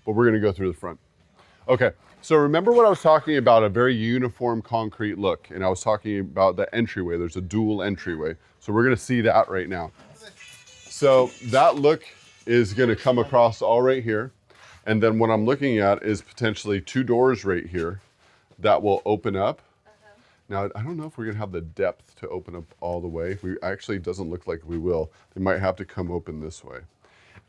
but we're gonna go through the front. Okay, so remember what I was talking about, a very uniform concrete look, and I was talking about the entryway. There's a dual entryway. So we're gonna see that right now. So that look is gonna come across all right here. And then what I'm looking at is potentially 2 doors right here that will open up. Now, I don't know if we're gonna have the depth to open up all the way. It doesn't look like we will. They might have to come open this way.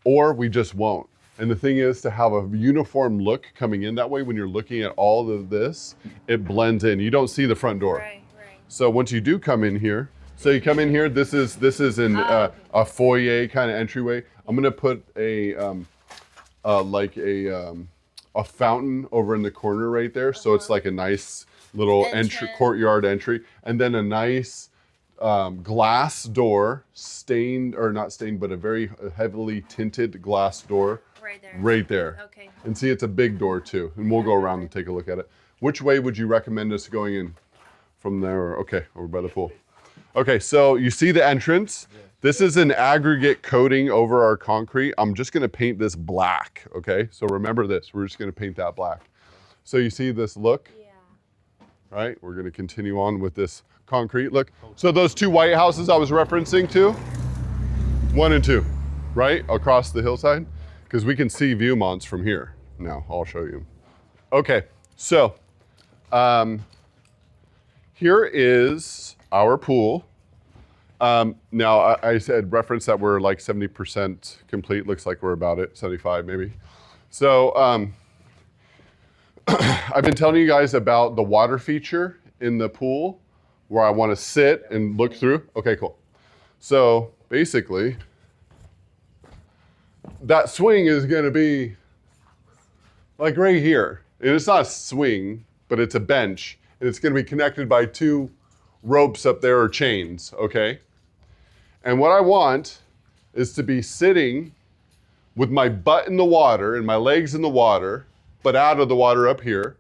Or we just won't. And the thing is to have a uniform look coming in that way when you're looking at all of this, it blends in. You don't see the front door. Right. So once you do come in here, so you come in here, this is a foyer kind of entryway. I'm gonna put a fountain over in the corner right there. So it's like a nice little courtyard entry, and then a nice glass door, not stained, but a very heavily tinted glass door. Right there. Okay. And see, it's a big door too. And we'll go around and take a look at it. Which way would you recommend us going in? From there, okay, over by the pool. Okay, so you see the entrance. This is an aggregate coating over our concrete. I'm just gonna paint this black, okay? So remember this, we're just gonna paint that black. So you see this look? Yeah. Right, we're gonna continue on with this concrete look. So those 2 white houses I was referencing to, 1 and 2, right? Across the hillside, because we can see Viewmonts from here. Now, I'll show you. Okay, so here is our pool. Now, I said reference that we're like 70% complete. Looks like we're about it, 75 maybe. So I've been telling you guys about the water feature in the pool where I want to sit and look through. Okay, cool. So basically, that swing is going to be like right here. And it's not a swing, but it's a bench. And it's going to be connected by 2 ropes up there, or chains, okay? And what I want is to be sitting with my butt in the water and my legs in the water, but out of the water up here,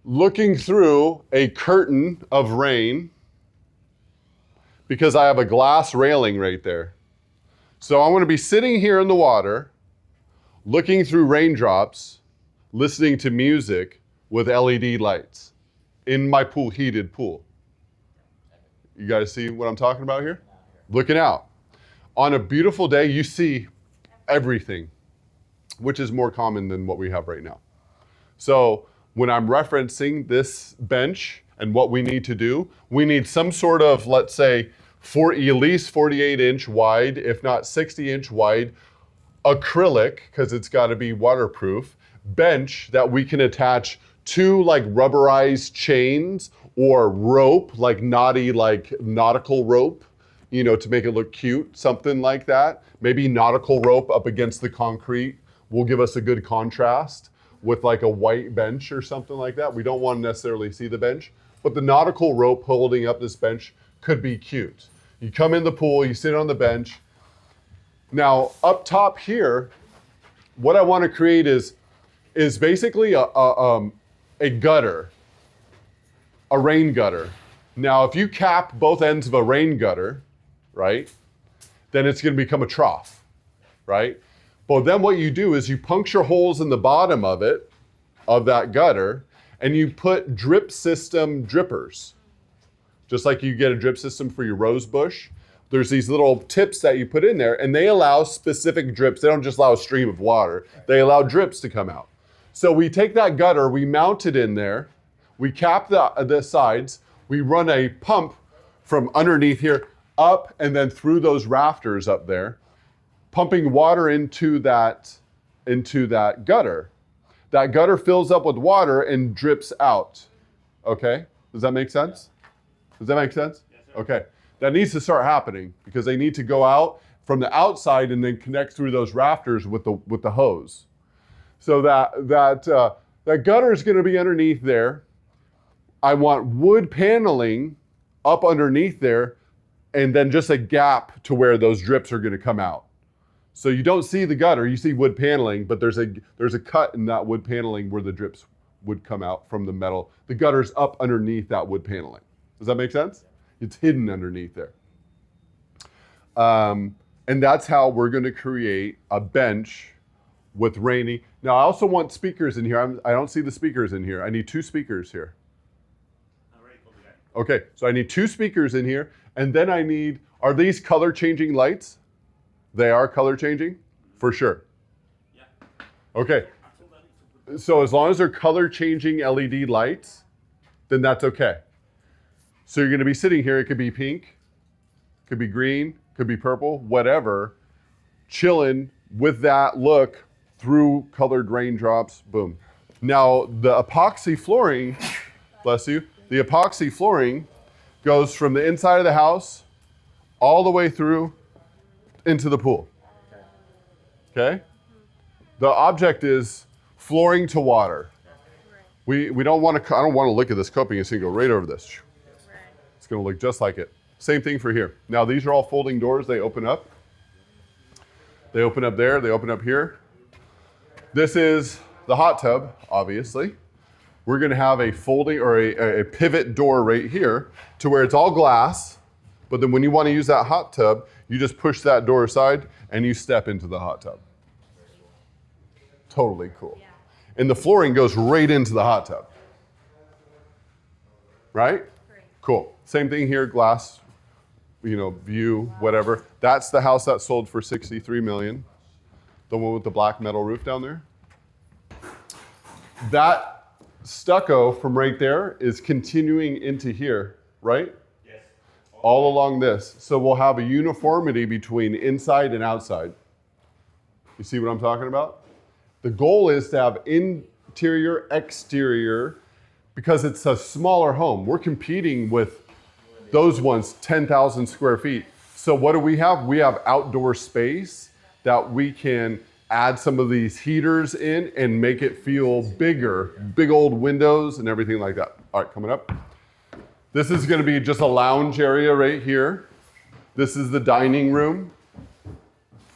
looking through a curtain of rain, because I have a glass railing right there. So I want to be sitting here in the water, looking through raindrops, listening to music with LED lights in my pool, heated pool. You guys see what I'm talking about here? Looking out. On a beautiful day, you see everything, which is more common than what we have right now. So when I'm referencing this bench and what we need to do, we need some sort of, let's say, at least 48-inch wide, if not 60-inch wide, acrylic, because it's got to be waterproof, bench that we can attach 2 like rubberized chains or rope, like naughty, like nautical rope, you know, to make it look cute, something like that. Maybe nautical rope up against the concrete will give us a good contrast with like a white bench or something like that. We don't want to necessarily see the bench, but the nautical rope holding up this bench could be cute. You come in the pool, you sit on the bench. Now, up top here, what I want to create is basically a gutter, a rain gutter. Now, if you cap both ends of a rain gutter, right, then it's going to become a trough, right? But then what you do is you puncture holes in the bottom of it, of that gutter, and you put drip system drippers. Just like you get a drip system for your rose bush, there's these little tips that you put in there, and they allow specific drips. They don't just allow a stream of water. They allow drips to come out. So we take that gutter, we mount it in there, we cap the sides, we run a pump from underneath here up and then through those rafters up there, pumping water into that gutter. That gutter fills up with water and drips out. Okay? Does that make sense? Does that make sense? Yes, sir. Okay. That needs to start happening because they need to go out from the outside and then connect through those rafters with the hose. So that gutter is going to be underneath there. I want wood paneling up underneath there, and then just a gap to where those drips are going to come out. So you don't see the gutter, you see wood paneling, but there's a cut in that wood paneling where the drips would come out from the metal. The gutter's up underneath that wood paneling. Does that make sense? It's hidden underneath there. And that's how we're going to create a bench with rainy. Now I also want speakers in here. I don't see the speakers in here. I need 2 speakers here. Okay, so I need 2 speakers in here, and then I need, are these color changing lights? They are color changing? For sure. Yeah. Okay, so as long as they're color changing LED lights, then that's okay. So you're gonna be sitting here, it could be pink, could be green, could be purple, whatever, chilling with that look through colored raindrops, boom. Now the epoxy flooring, bless you, the epoxy flooring goes from the inside of the house all the way through into the pool. Okay? The object is flooring to water. We don't want to, I don't want to look at this coping, it's going to go right over this. It's going to look just like it. Same thing for here. Now these are all folding doors, they open up. They open up there, they open up here. This is the hot tub, obviously. We're gonna have a folding or a pivot door right here to where it's all glass, but then when you wanna use that hot tub, you just push that door aside and you step into the hot tub. Totally cool. Yeah. And the flooring goes right into the hot tub. Right? Great. Cool. Same thing here, glass, view, whatever. That's the house that sold for $63 million. The one with the black metal roof down there. That stucco from right there is continuing into here, right? Yes. All along this. So we'll have a uniformity between inside and outside. You see what I'm talking about? The goal is to have interior, exterior, because it's a smaller home. We're competing with those ones, 10,000 square feet. So what do we have? We have outdoor space that we can add some of these heaters in and make it feel bigger, big old windows and everything like that. All right, coming up. This is gonna be just a lounge area right here. This is the dining room.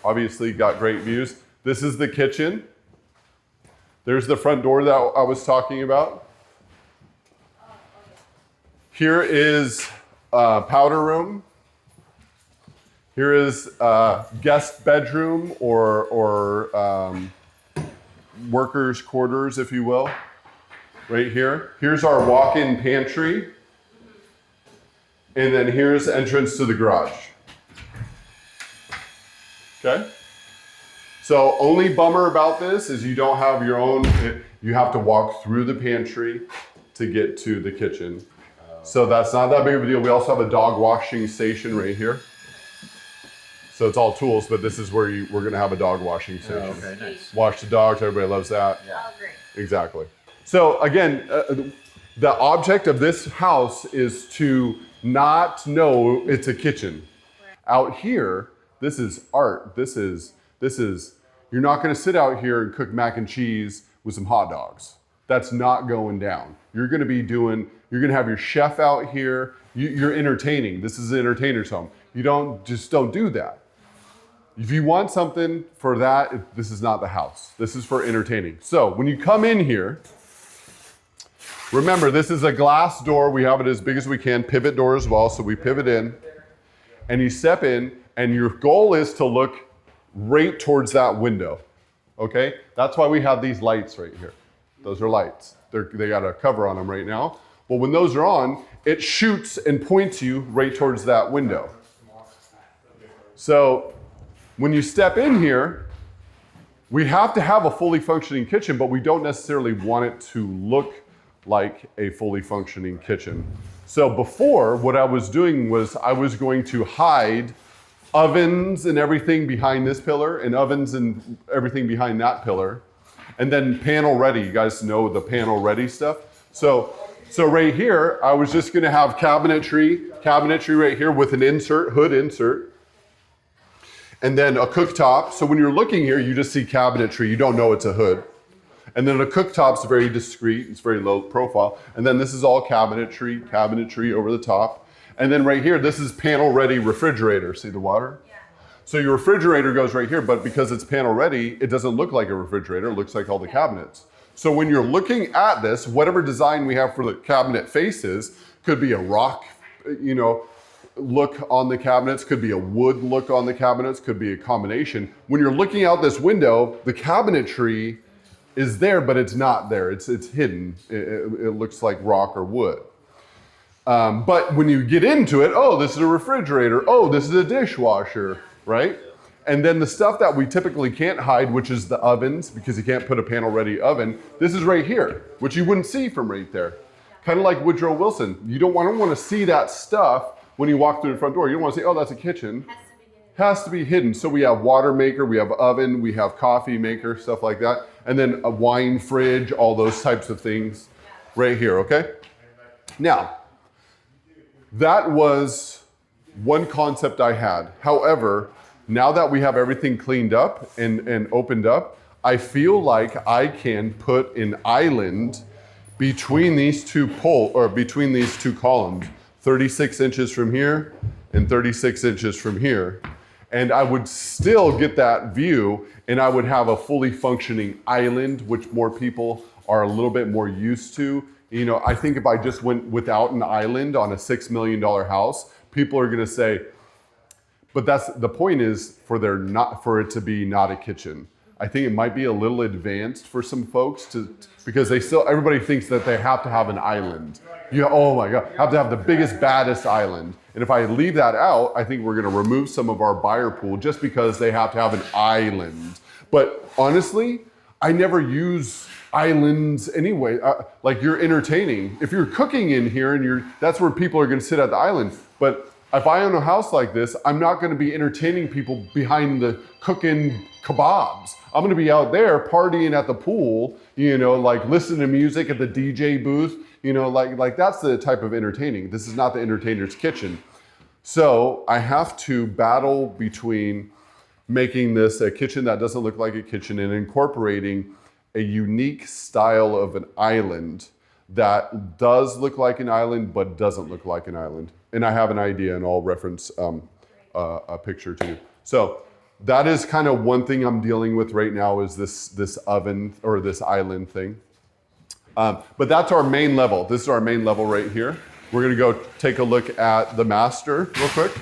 Obviously got great views. This is the kitchen. There's the front door that I was talking about. Here is powder room. Here is guest bedroom or workers' quarters, if you will, right here. Here's our walk-in pantry. And then here's the entrance to the garage. Okay? So only bummer about this is you don't have your own, you have to walk through the pantry to get to the kitchen. So that's not that big of a deal. We also have a dog washing station right here. So it's all tools, but this is where we're gonna have a dog washing station. Oh, okay, nice. Wash the dogs, everybody loves that. Yeah. Oh, great. Exactly. So again, the object of this house is to not know it's a kitchen. Right. Out here, this is art. This is, you're not gonna sit out here and cook mac and cheese with some hot dogs. That's not going down. You're gonna have your chef out here. You're entertaining. This is an entertainer's home. You don't do that. If you want something for that, this is not the house. This is for entertaining. So when you come in here, remember this is a glass door. We have it as big as we can, pivot door as well. So we pivot in and you step in and your goal is to look right towards that window. Okay? That's why we have these lights right here. Those are lights. They got a cover on them right now. Well, when those are on, it shoots and points you right towards that window. So when you step in here, we have to have a fully functioning kitchen, but we don't necessarily want it to look like a fully functioning kitchen. So before, what I was doing was I was going to hide ovens and everything behind this pillar and ovens and everything behind that pillar. And then panel ready, you guys know the panel ready stuff. So right here, I was just gonna have cabinetry right here with an insert, hood insert. And then a cooktop. So when you're looking here, you just see cabinetry. You don't know it's a hood. And then a cooktop's very discreet. It's very low profile. And then this is all cabinetry over the top. And then right here, this is panel ready refrigerator. See the water? Yeah. So your refrigerator goes right here, but because it's panel ready, it doesn't look like a refrigerator. It looks like all the cabinets. So when you're looking at this, whatever design we have for the cabinet faces could be a rock, look on the cabinets, could be a wood look on the cabinets, could be a combination. When you're looking out this window, the cabinetry is there, but it's not there. It's hidden. It looks like rock or wood. But when you get into it, oh, this is a refrigerator. Oh, this is a dishwasher, right? And then the stuff that we typically can't hide, which is the ovens, because you can't put a panel-ready oven, this is right here, which you wouldn't see from right there. Kind of like Woodrow Wilson. You don't want to see that stuff when you walk through the front door. You don't want to say, oh, that's a kitchen. Has to be hidden. So we have water maker, we have oven, we have coffee maker, stuff like that. And then a wine fridge, all those types of things right here, okay? Now, that was one concept I had. However, now that we have everything cleaned up and opened up, I feel like I can put an island between these two between these two columns, 36 inches from here and 36 inches from here. And I would still get that view, and I would have a fully functioning island, which more people are a little bit more used to. You know, I think if I just went without an island on a $6 million house, people are gonna say, but that's the point is for it to be not a kitchen. I think it might be a little advanced for some folks because everybody thinks that they have to have an island. Oh my God, have to have the biggest, baddest island. And if I leave that out, I think we're gonna remove some of our buyer pool just because they have to have an island. But honestly, I never use islands anyway. Like you're entertaining. If you're cooking in here that's where people are gonna sit at the island. But if I own a house like this, I'm not gonna be entertaining people behind the cooking kebabs. I'm gonna be out there partying at the pool, like listening to music at the DJ booth, like that's the type of entertaining. This is not the entertainer's kitchen. So I have to battle between making this a kitchen that doesn't look like a kitchen and incorporating a unique style of an island that does look like an island but doesn't look like an island. And I have an idea, and I'll reference a picture to you. So that is kind of one thing I'm dealing with right now is this oven or this island thing. But that's our main level. This is our main level right here. We're gonna go take a look at the master real quick.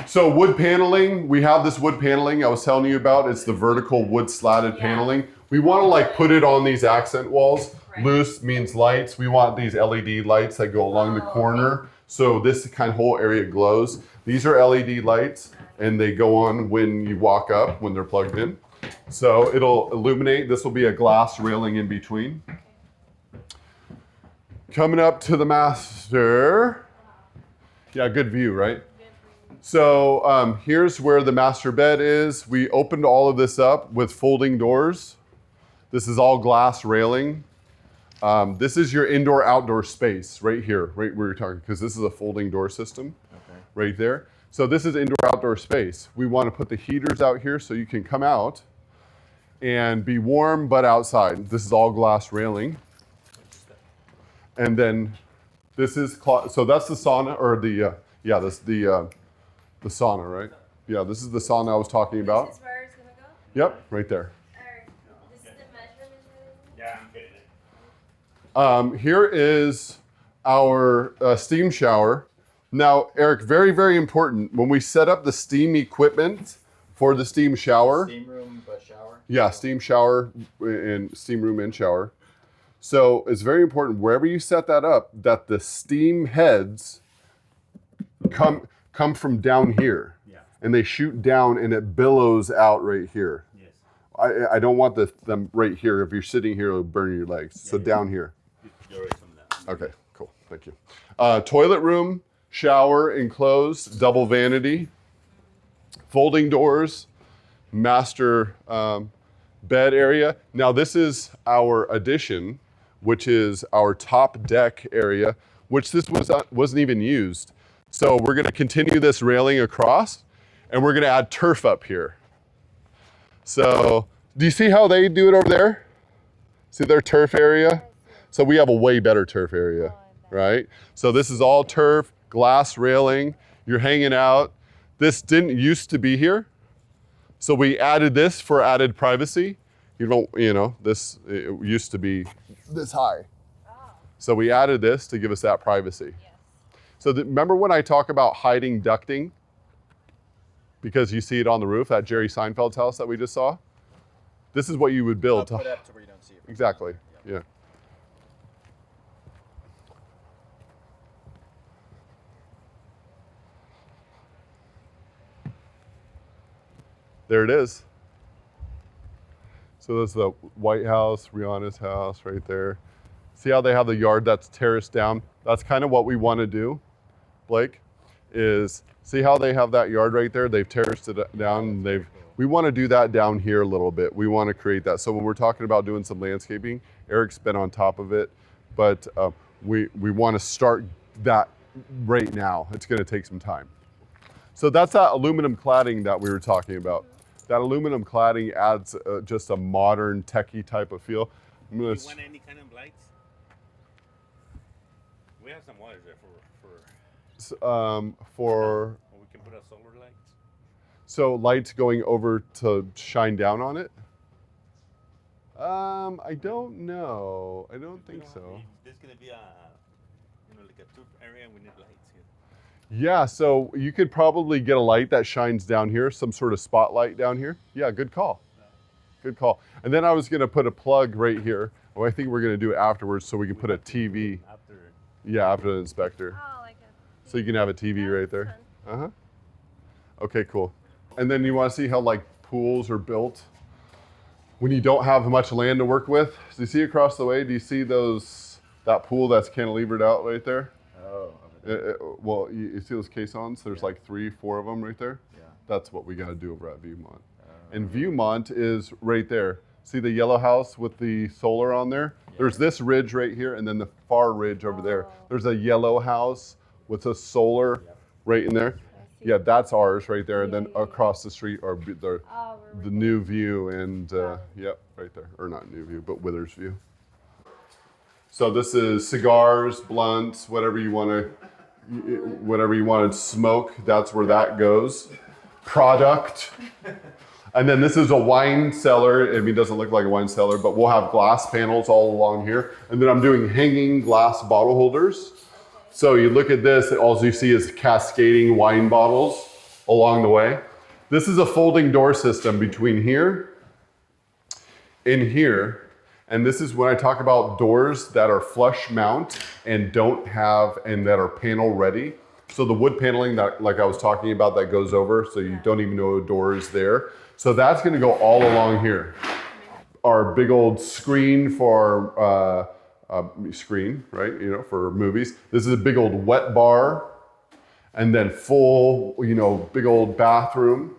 So wood paneling, we have this wood paneling I was telling you about. It's the vertical wood slatted paneling. We wanna put it on these accent walls. Right. Loose means lights. We want these LED lights that go along the corner. So this kind of whole area glows. These are LED lights and they go on when you walk up, when they're plugged in. So it'll illuminate. This will be a glass railing in between. Coming up to the master. Yeah, good view, right? So here's where the master bed is. We opened all of this up with folding doors. This is all glass railing. This is your indoor-outdoor space right here, right where you're talking, because this is a folding door system right there. So this is indoor-outdoor space. We want to put the heaters out here so you can come out and be warm but outside. This is all glass railing. And then this is, so that's the sauna, or the sauna, right? Yeah, this is the sauna I was talking about. This is where it's gonna go? Yep, right there. This is the measurement. Yeah, I'm getting it. Here is our steam shower. Now, Eric, very, very important. When we set up the steam equipment for the steam shower. Steam room, but shower? Yeah, steam shower and steam room and shower. So it's very important wherever you set that up that the steam heads come from down here. Yeah. And they shoot down and it billows out right here. Yes. I don't want them right here. If you're sitting here, it'll burn your legs. So down here. You're right from that. Okay, cool, thank you. Toilet room, shower enclosed, double vanity, folding doors, master bed area. Now this is our addition, which is our top deck area, which this wasn't even used. So we're gonna continue this railing across and we're gonna add turf up here. So do you see how they do it over there? See their turf area? So we have a way better turf area, right? So this is all turf, glass railing, you're hanging out. This didn't used to be here. So we added this for added privacy. This it used to be this high. So we added this to give us that privacy. Yes. So remember when I talk about hiding ducting? Because you see it on the roof, at Jerry Seinfeld's house that we just saw? This is what you would build Put up to where you don't see it. Exactly, yeah. There it is. So that's the White House, Rihanna's house right there. See how they have the yard that's terraced down? That's kind of what we want to do, Blake, is see how they have that yard right there? They've terraced it down. And we want to do that down here a little bit. We want to create that. So when we're talking about doing some landscaping, Eric's been on top of it, but we want to start that right now. It's going to take some time. So that's that aluminum cladding that we were talking about. That aluminum cladding adds just a modern techie type of feel. Do you want any kind of lights? We have some wires there for we can put a solar light. So lights going over to shine down on it? I don't know. I don't think so. There's gonna be like a tube area, and we need lights here. Yeah, so you could probably get a light that shines down here, some sort of spotlight down here. Yeah, good call. Good call. And then I was gonna put a plug right here. Well, I think we're gonna do it afterwards so we can put a TV. After the inspector. Oh, like a. So you can have a TV right there. Fun. Uh-huh. Okay, cool. And then you want to see how like pools are built when you don't have much land to work with. Do you see across the way? Do you see that pool that's cantilevered out right there? Oh. Well, you see those caissons? There's like 3, 4 of them right there. Yeah. That's what we got to do over at Viewmont. And Viewmont is right there. See the yellow house with the solar on there? Yeah. There's this ridge right here, and then the far ridge over there. There's a yellow house with a solar right in there. Yeah, that's ours right there. And then across the street are the New View and, yep, right there. Or not New View, but Withers View. So this is cigars, blunts, whatever you want to smoke, that's where that goes. Product. And then this is a wine cellar. I mean, it doesn't look like a wine cellar, but we'll have glass panels all along here. And then I'm doing hanging glass bottle holders. So you look at this, all you see is cascading wine bottles along the way. This is a folding door system between here and here. And this is when I talk about doors that are flush mount and that are panel ready. So the wood paneling that, like I was talking about, that goes over, so you don't even know a door is there. So that's gonna go all along here. Our big old screen for, right? For movies. This is a big old wet bar, and then full, big old bathroom.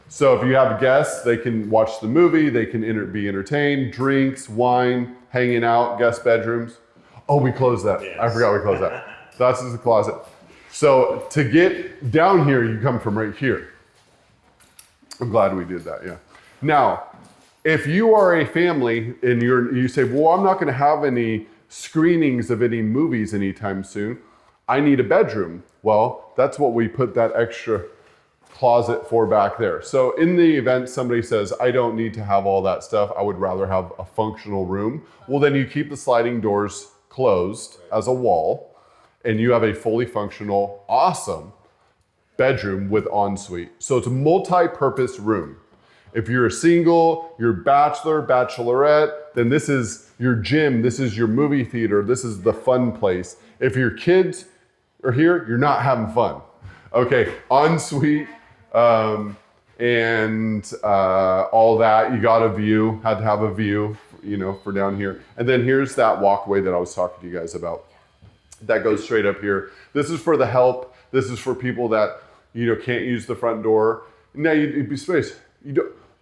So if you have guests, they can watch the movie, they can be entertained, drinks, wine, hanging out, guest bedrooms. Oh, we closed that. Yes. I forgot we closed that. That's just the closet. So to get down here, you come from right here. I'm glad we did that, yeah. Now, if you are a family and you say, well, I'm not gonna have any screenings of any movies anytime soon, I need a bedroom. Well, that's what we put that extra closet for back there. So in the event somebody says, I don't need to have all that stuff, I would rather have a functional room. Well, then you keep the sliding doors closed as a wall, and you have a fully functional, awesome bedroom with ensuite. So it's a multi-purpose room. If you're a single, you're bachelor, bachelorette, then this is your gym, this is your movie theater, this is the fun place. If your kids are here, you're not having fun. Okay, ensuite, and all that, you got a view, had to have a view, for down here. And then here's that walkway that I was talking to you guys about. That goes straight up here. This is for the help. This is for people that, can't use the front door. Now you'd be space.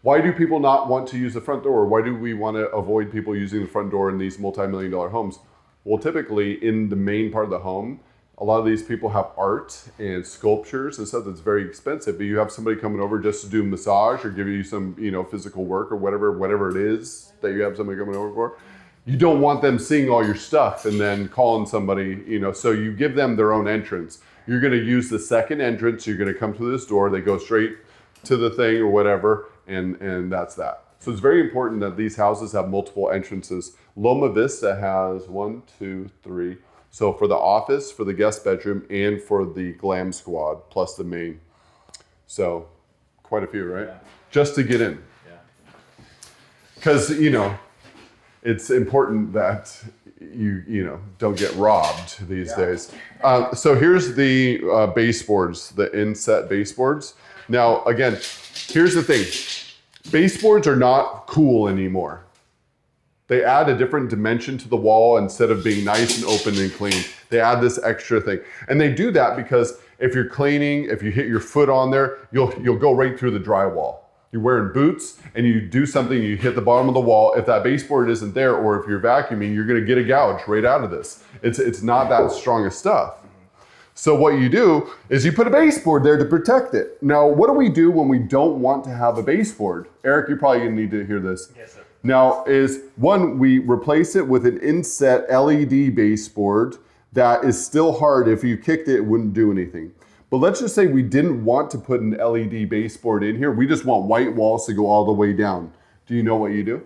Why do people not want to use the front door? Why do we want to avoid people using the front door in these multi-million-dollar homes? Well, typically in the main part of the home, a lot of these people have art and sculptures and stuff that's very expensive, but you have somebody coming over just to do massage or give you some, physical work or whatever it is that you have somebody coming over for. You don't want them seeing all your stuff and then calling somebody, so you give them their own entrance. You're gonna use the second entrance, you're gonna come to this door, they go straight to the thing or whatever, and that's that. So it's very important that these houses have multiple entrances. Loma Vista has 1, 2, 3. So for the office, for the guest bedroom, and for the glam squad, plus the main. So quite a few, right? Yeah. Just to get in. Yeah. Because, it's important that you don't get robbed these days. So here's the baseboards, the inset baseboards. Now, again, here's the thing. Baseboards are not cool anymore. They add a different dimension to the wall instead of being nice and open and clean. They add this extra thing. And they do that because if you're cleaning, if you hit your foot on there, you'll go right through the drywall. You're wearing boots and you do something, you hit the bottom of the wall. If that baseboard isn't there, or if you're vacuuming, you're gonna get a gouge right out of this. It's not that strong of stuff. So what you do is you put a baseboard there to protect it. Now, what do we do when we don't want to have a baseboard? Eric, you're probably gonna need to hear this. Yes, sir. Now is one, we replace it with an inset LED baseboard that is still hard. If you kicked it, it wouldn't do anything. But let's just say we didn't want to put an LED baseboard in here. We just want white walls to go all the way down. Do you know what you do?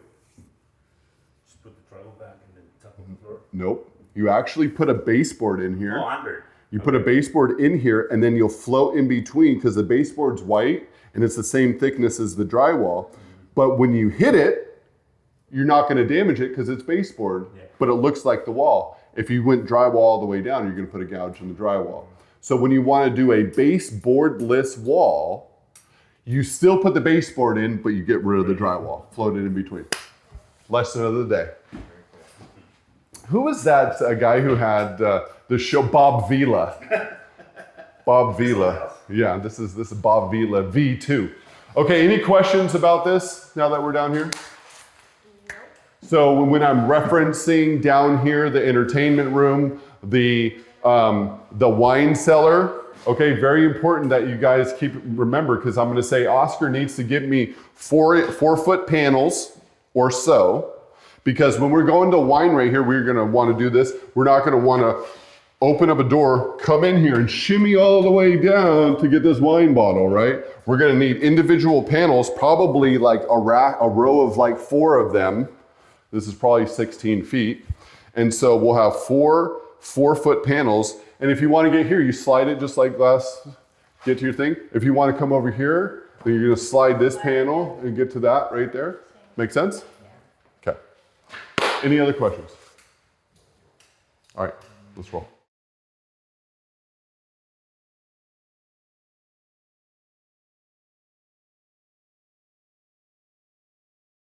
Just put the drywall back and then top of the floor. Nope. You actually put a baseboard in here. Oh, under. You put a baseboard in here and then you'll float in between because the baseboard's white and it's the same thickness as the drywall. But when you hit it, you're not going to damage it because it's baseboard, but it looks like the wall. If you went drywall all the way down, you're going to put a gouge in the drywall. So when you want to do a baseboardless wall, you still put the baseboard in, but you get rid of the drywall, float it in between. Lesson of the day. Who was that guy who had the show? Bob Vila. Bob Vila. Yeah, this is Bob Vila V2. Okay, any questions about this now that we're down here? So when I'm referencing down here the entertainment room, the wine cellar, okay, very important that you guys remember, because I'm going to say Oscar needs to give me 4-foot panels or so, because when we're going to wine right here, we're going to want to do this. We're not going to want to open up a door, come in here and shimmy all the way down to get this wine bottle, right? We're going to need individual panels, probably like a row of like 4 of them. This is probably 16 feet. And so we'll have 4-foot panels. And if you want to get here, you slide it just like get to your thing. If you want to come over here, then you're going to slide this panel and get to that right there. Make sense? Okay. Any other questions? All right, let's roll.